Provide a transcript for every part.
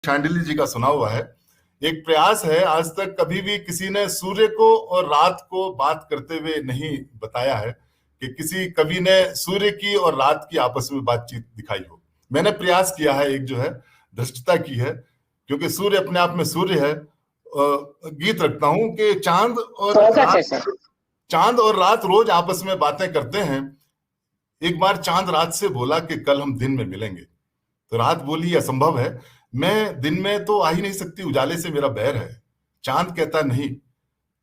शांडिल्य जी का सुना हुआ है। एक प्रयास है, आज तक कभी भी किसी ने सूर्य को और रात को बात करते हुए नहीं बताया है कि किसी कवि ने सूर्य की और रात की आपस में बातचीत दिखाई हो। मैंने प्रयास किया है, एक जो है धृष्टता की है, क्योंकि सूर्य अपने आप में सूर्य है। गीत रखता हूं कि चांद और रात रोज आपस में बातें करते हैं। एक बार चांद रात से बोला कि कल हम दिन में मिलेंगे, तो रात बोली असंभव है, मैं दिन में तो आ ही नहीं सकती, उजाले से मेरा बैर है। चांद कहता नहीं,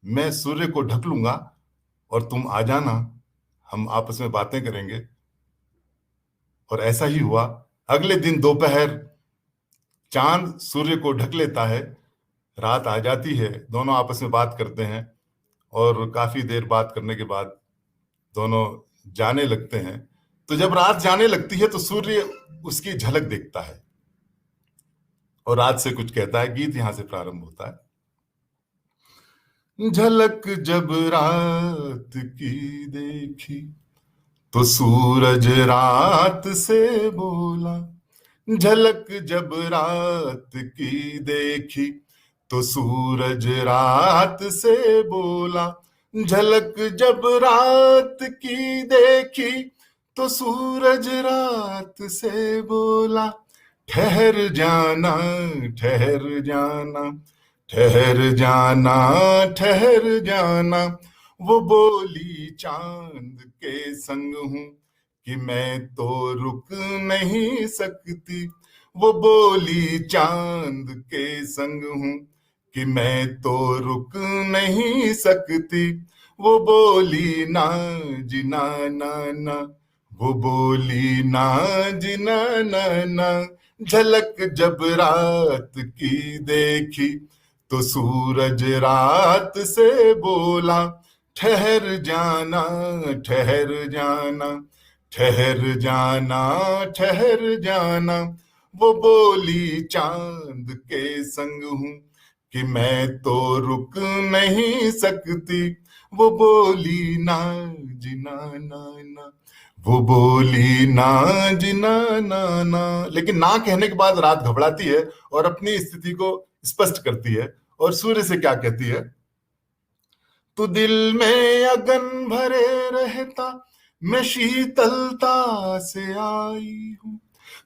मैं सूर्य को ढक लूंगा और तुम आ जाना, हम आपस में बातें करेंगे। और ऐसा ही हुआ। अगले दिन दोपहर चांद सूर्य को ढक लेता है, रात आ जाती है, दोनों आपस में बात करते हैं और काफी देर बात करने के बाद दोनों जाने लगते हैं। तो जब रात जाने लगती है तो सूर्य उसकी झलक देखता है और रात से कुछ कहता है। गीत यहां से प्रारंभ होता है। झलक जब रात की देखी तो सूरज रात से बोला, झलक जब रात की देखी तो सूरज रात से बोला, झलक जब रात की देखी तो सूरज रात से बोला, ठहर जाना ठहर जाना ठहर जाना ठहर जाना, वो बोली चांद के संग हूं कि मैं तो रुक नहीं सकती, वो बोली चांद के संग हूं कि मैं तो रुक नहीं सकती, वो बोली ना जिना ना ना, वो बोली ना जिना ना ना, झलक जब रात की देखी तो सूरज रात से बोला, ठहर जाना ठहर जाना ठहर जाना ठहर जाना, वो बोली चांद के संग हूं कि मैं तो रुक नहीं सकती, वो बोली ना जिना ना ना, वो बोली ना जिना ना ना। लेकिन ना कहने के बाद रात घबराती है और अपनी स्थिति को स्पष्ट करती है और सूर्य से क्या कहती है। तू दिल में अगन भरे रहता, मैं शीतलता से आई हूं,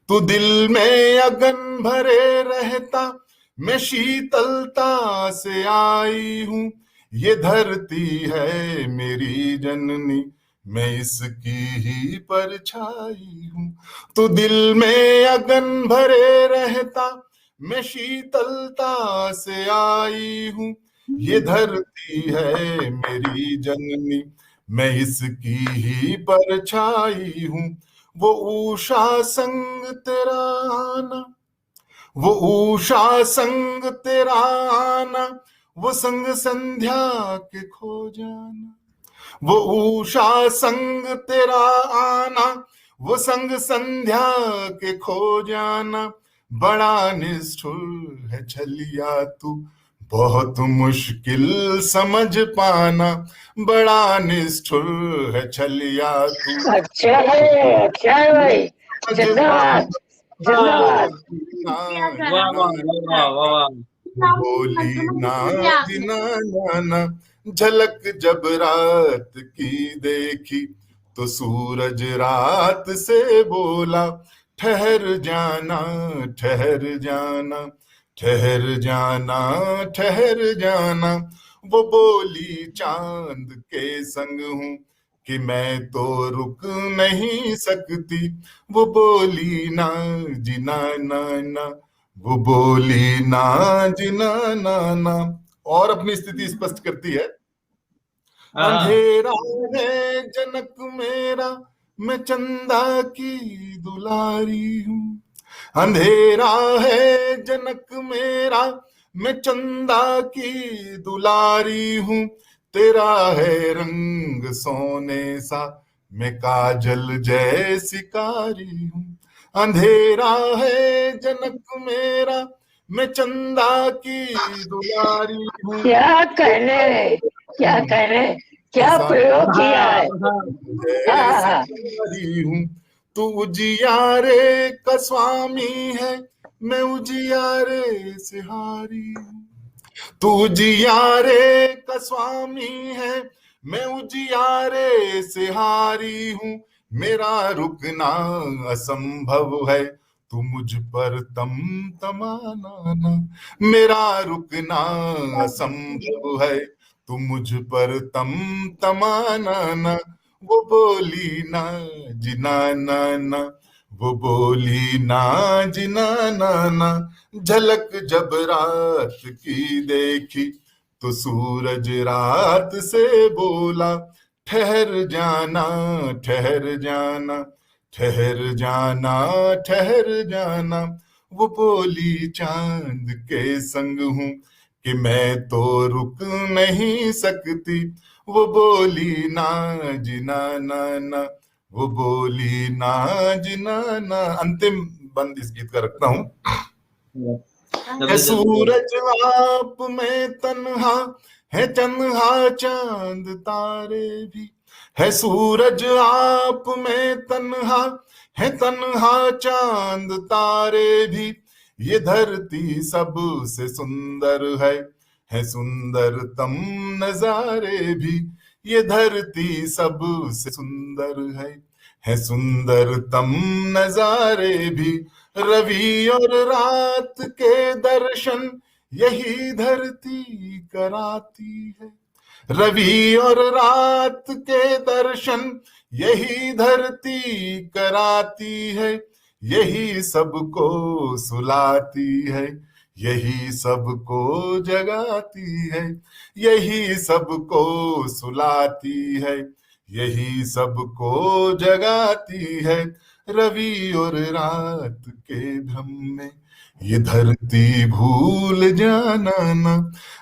तू दिल में अगन भरे रहता, मैं शीतलता से आई हूं, ये धरती है मेरी जननी, मैं इसकी ही परछाई हूं, तू दिल में अगन भरे रहता, मैं शीतलता से आई हूं, ये धरती है मेरी जननी, मैं इसकी ही परछाई हूं, वो उषा संग तेरा आना, वो उषा संग तेरा आना, वो संग संध्या के खो जाना, वो उषा संग तेरा आना, वो संग संध्या के खो जाना, बड़ा निष्ठुर है छलिया तू, बहुत मुश्किल समझ पाना, बड़ा निष्ठुर है छलिया तू। अच्छा है भाई, जिंदाबाद जिंदाबाद। बोली ना जिना नाना, झलक जब रात की देखी तो सूरज रात से बोला, ठहर जाना ठहर जाना ठहर जाना ठहर जाना, वो बोली चांद के संग हूं कि मैं तो रुक नहीं सकती, वो बोली ना जिना ना ना, वो बोली ना जिना ना ना। और अपनी स्थिति स्पष्ट करती है। अंधेरा है जनक मेरा, मैं चंदा की दुलारी हूं, अंधेरा है जनक मेरा, मैं चंदा की दुलारी हूं, तेरा है रंग सोने सा, मैं काजल जैसी कारी हूं, अंधेरा है जनक मेरा, मैं चंदा की दुलारी हूं। क्या कहने, क्या कहने, क्या प्रयोग किया है। हूँ, तू उजियारे का स्वामी है, मैं उजियारे से हारी हूँ। तू उजियारे का स्वामी है, मैं उजियारे से हारी हूँ। मेरा रुकना असंभव है, तू मुझ पर तम तमाना ना। मेरा रुकना असंभव है, तू मुझ पर तम तमाना ना। वो बोली ना जिना ना ना, वो बोली ना जिना ना ना। झलक जब रात की देखी तो सूरज रात से बोला, ठहर जाना ठहर जाना, ठहर जाना ठहर जाना। वो बोली चांद के संग हूं कि मैं तो रुक नहीं सकती। वो बोली ना जिना ना ना, वो बोली ना जिना ना। अंतिम बंद इस गीत का रखता हूं। है सूरज आप में तन्हा, है तन्हा चांद तारे भी। है सूरज आप में तन्हा, है तन्हा चांद तारे भी। ये धरती सबसे सुंदर है सुंदरतम नजारे भी। ये धरती सबसे सुंदर है सुंदरतम नजारे भी। रवि और रात के दर्शन यही धरती कराती है। रवि और रात के दर्शन यही धरती कराती है। यही सबको सुलाती है, यही सबको जगाती है। यही सबको सुलाती है, यही सबको जगाती है। रवि और रात के भ्रम में ये धरती भूल जाना ना।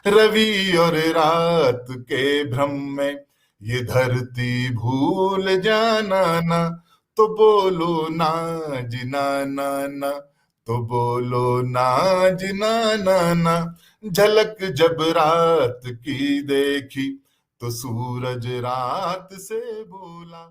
रवि और रात के भ्रम में ये धरती भूल जाना ना। तो बोलो ना जिना ना ना, तो बोलो ना जिना ना ना। झलक जब रात की देखी तो सूरज रात से बोला।